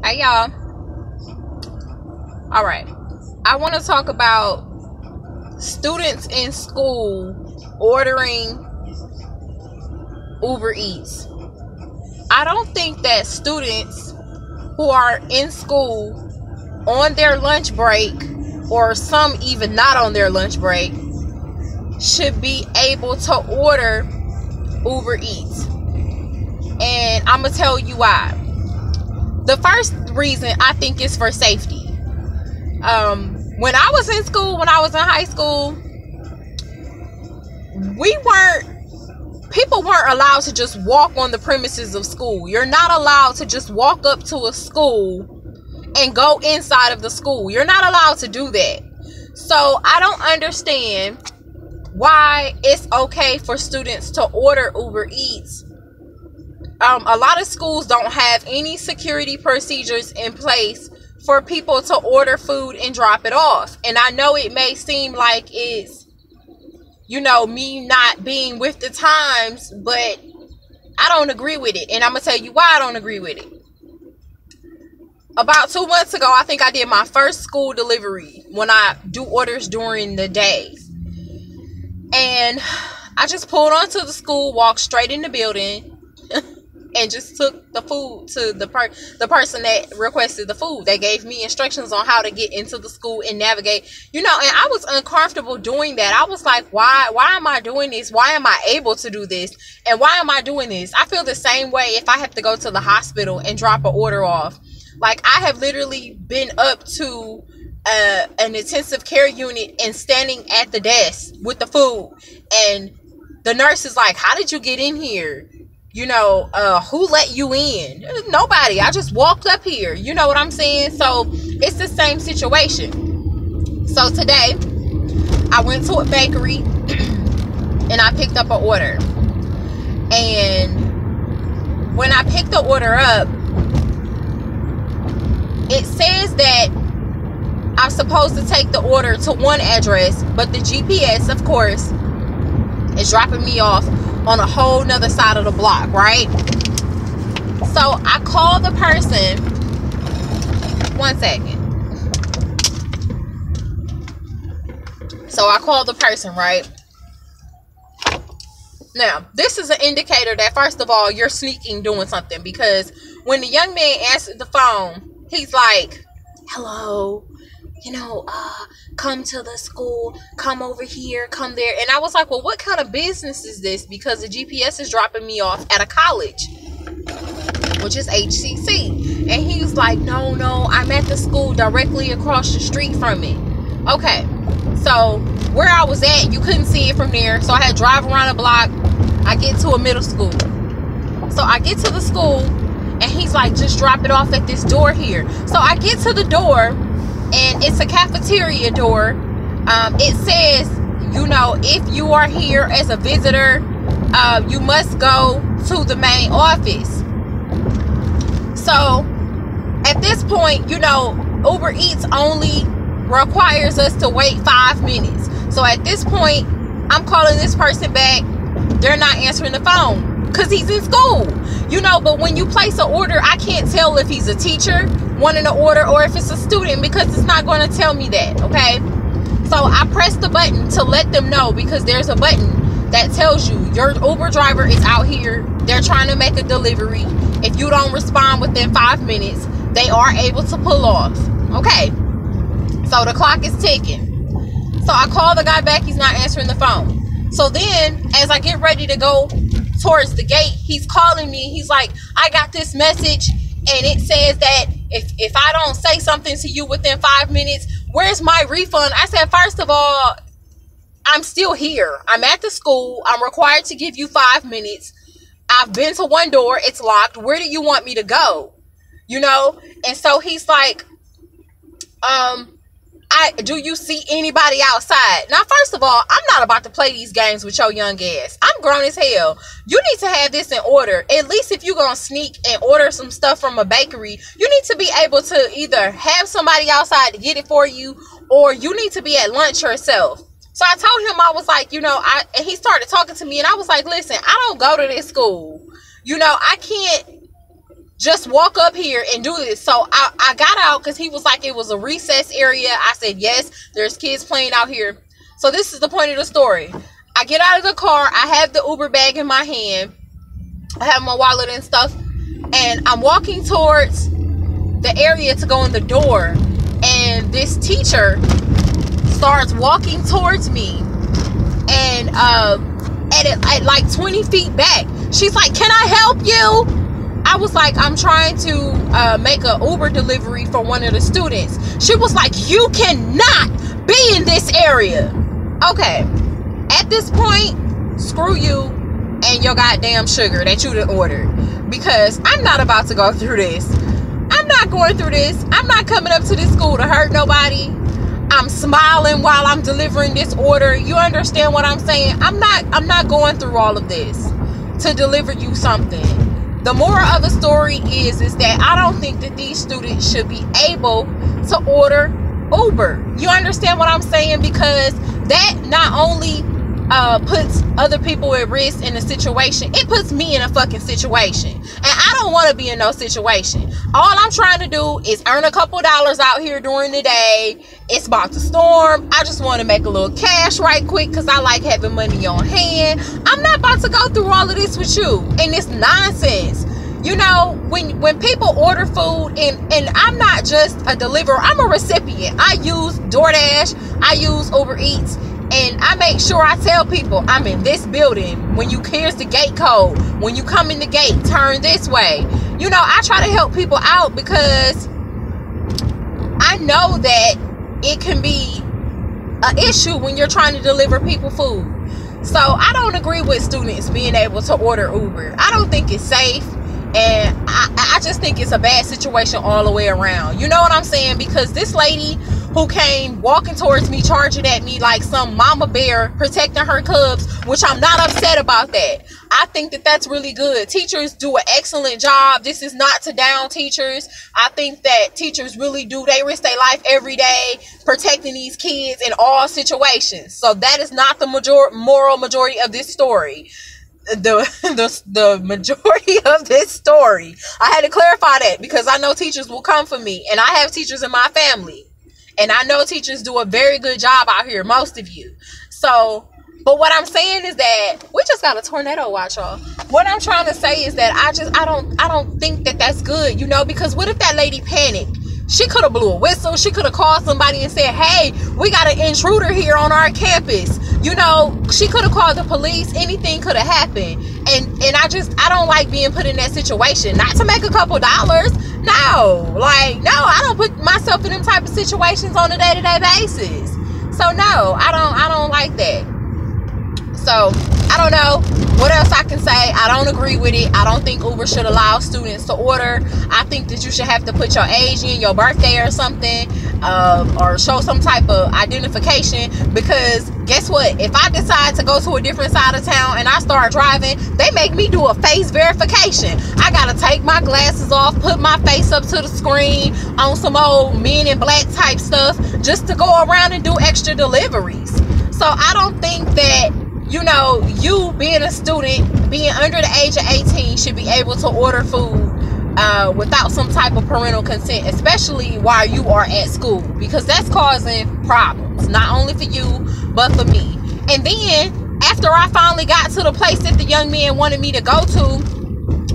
Hey y'all. All right. I want to talk about students in school ordering Uber Eats. I don't think that students who are in school on their lunch break, or some even not on their lunch break, should be able to order Uber Eats. And I'm going to tell you why. The first reason I think is for safety. When I was in school, when I was in high school, people weren't allowed to just walk on the premises of school. You're not allowed to just walk up to a school and go inside of the school. You're not allowed to do that. So I don't understand why it's okay for students to order Uber Eats. A lot of schools don't have any security procedures in place for people to order food and drop it off. And I know it may seem like it's, me not being with the times, but I don't agree with it. And I'm going to tell you why I don't agree with it. About 2 months ago, I think I did my first school delivery when I do orders during the day. And I just pulled onto the school, walked straight in the building, and just took the food to the person that requested the food. They gave me instructions on how to get into the school and navigate, and I was uncomfortable doing that. I was like, why am I doing this? Why am I able to do this? And why am I doing this? I feel the same way if I have to go to the hospital and drop an order off. Like, I have literally been up to an intensive care unit and standing at the desk with the food. And the nurse is like, how did you get in here? Who let you in? Nobody. I just walked up here. You know what I'm saying? So it's the same situation. So today I went to a bakery and I picked up an order. And when I picked the order up, it says that I'm supposed to take the order to one address, but the GPS, of course, is dropping me off on a whole nother side of the block, right? So I call the person. One second. So I call the person, right? Now, this is an indicator that, first of all, you're sneaking doing something, because when the young man answered the phone, he's like, hello, come to the school, come over here, come there. And I was like, well, what kind of business is this? Because the GPS is dropping me off at a college, which is HCC. And he was like, no, I'm at the school directly across the street from it. Okay, so where I was at, you couldn't see it from there. So I had to drive around the block. I get to a middle school. So I get to the school, and he's like, just drop it off at this door here. So I get to the door, and it's a cafeteria door. It says, if you are here as a visitor, you must go to the main office. So at this point, Uber Eats only requires us to wait 5 minutes. So at this point, I'm calling this person back. They're not answering the phone because he's in school. But when you place an order, I can't tell if he's a teacher wanting to order or if it's a student, because it's not going to tell me that, okay? So I press the button to let them know, because there's a button that tells you your Uber driver is out here. They're trying to make a delivery. If you don't respond within 5 minutes, they are able to pull off, okay? So the clock is ticking. So I call the guy back. He's not answering the phone. So then, as I get ready to go towards the gate, he's calling me. He's like, I got this message, and it says that if I don't say something to you within 5 minutes, where's my refund? I said, first of all, I'm still here. I'm at the school. I'm required to give you 5 minutes. I've been to one door. It's locked. Where do you want me to go? And so he's like, do you see anybody outside? Now, first of all, I'm not about to play these games with your young ass. I'm grown as hell. You need to have this in order. At least if you're going to sneak and order some stuff from a bakery, you need to be able to either have somebody outside to get it for you, or you need to be at lunch yourself. So I told him, I was like, and he started talking to me, and I was like, listen, I don't go to this school. I can't just walk up here and do this. So I got out because he was like, it was a recess area. I said, yes, there's kids playing out here. So this is the point of the story. I get out of the car. I have the Uber bag in my hand. I have my wallet and stuff. And I'm walking towards the area to go in the door. And this teacher starts walking towards me. And at like 20 feet back, she's like, can I help you? I was like, I'm trying to make an Uber delivery for one of the students. She was like, you cannot be in this area. Okay. At this point, screw you and your goddamn sugar that you done ordered. Because I'm not about to go through this. I'm not going through this. I'm not coming up to this school to hurt nobody. I'm smiling while I'm delivering this order. You understand what I'm saying? I'm not going through all of this to deliver you something. The moral of the story is that I don't think that these students should be able to order Uber. You understand what I'm saying? Because that not only puts other people at risk in a situation, it puts me in a fucking situation. And I don't want to be in no situation. All I'm trying to do is earn a couple dollars out here during the day. It's about to storm. I just want to make a little cash right quick because I like having money on hand. I'm not about to go through all of this with you and this nonsense. You know, when people order food, and I'm not just a deliverer, I'm a recipient. I use DoorDash, I use Uber Eats, and I make sure I tell people I'm in this building. When here's the gate code. When you come in the gate, turn this way. You know, I try to help people out because I know that it can be an issue when you're trying to deliver people food. So I don't agree with students being able to order Uber. I don't think it's safe. And I just think it's a bad situation all the way around. You know what I'm saying? Because this lady who came walking towards me, charging at me like some mama bear protecting her cubs, which I'm not upset about that. I think that that's really good. Teachers do an excellent job. This is not to down teachers. I think that teachers really do. They risk their life every day protecting these kids in all situations. So that is not the moral majority of this story. The majority of this story, I had to clarify that because I know teachers will come for me, and I have teachers in my family, and I know teachers do a very good job out here, most of you. So, but what I'm saying is that we just got a tornado watch, y'all. What I'm trying to say is that I don't think that that's good, you know, because what if that lady panicked? She could have blew a whistle. She could have called somebody and said, hey, we got an intruder here on our campus. You know, she could have called the police. Anything could have happened. And I don't like being put in that situation. Not to make a couple dollars. No. Like, no, I don't put myself in them type of situations on a day-to-day basis. So, no, I don't like that. So, I don't know what else I can say. I don't agree with it. I don't think Uber should allow students to order. I think that you should have to put your age in, your birthday or something, or show some type of identification, because guess what? If I decide to go to a different side of town and I start driving, they make me do a face verification. I gotta take my glasses off, put my face up to the screen on some old Men in Black type stuff just to go around and do extra deliveries. So I don't think that, you know, you being a student, being under the age of 18, should be able to order food without some type of parental consent, especially while you are at school, because that's causing problems, not only for you, but for me. And then, after I finally got to the place that the young man wanted me to go to,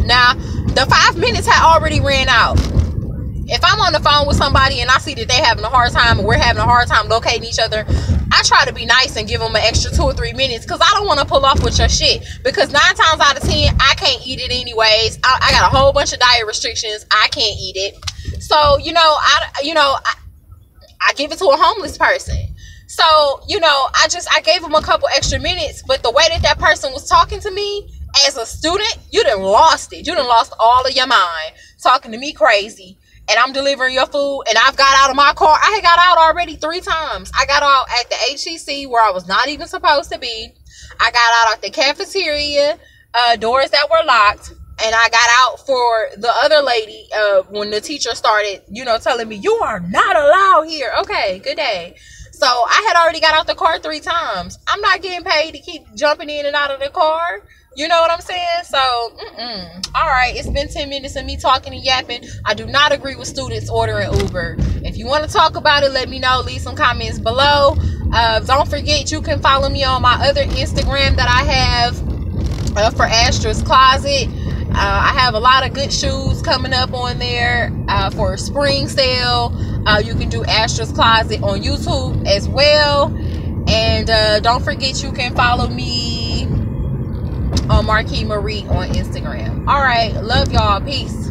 now, the 5 minutes had already ran out. If I'm on the phone with somebody and I see that they're having a hard time and we're having a hard time locating each other, I try to be nice and give them an extra 2 or 3 minutes, because I don't want to pull off with your shit. Because 9 times out of 10, I can't eat it anyways. I got a whole bunch of diet restrictions. I can't eat it. So, you know, I give it to a homeless person. So, you know, I gave him a couple extra minutes. But the way that person was talking to me as a student, you done lost it. You done lost all of your mind talking to me crazy. And I'm delivering your food, and I've got out of my car. I had got out already 3 times. I got out at the HEC where I was not even supposed to be. I got out at the cafeteria, doors that were locked. And I got out for the other lady when the teacher started, you know, telling me, you are not allowed here. Okay, good day. So I had already got out the car 3 times. I'm not getting paid to keep jumping in and out of the car. You know what I'm saying? So, all right. It's been 10 minutes of me talking and yapping. I do not agree with students ordering Uber. If you want to talk about it, let me know. Leave some comments below. Don't forget, you can follow me on my other Instagram that I have for Astra's Closet. I have a lot of good shoes coming up on there for a spring sale. You can do Astra's Closet on YouTube as well. And don't forget, you can follow me on Marquis Marie on Instagram. All right. Love y'all. Peace.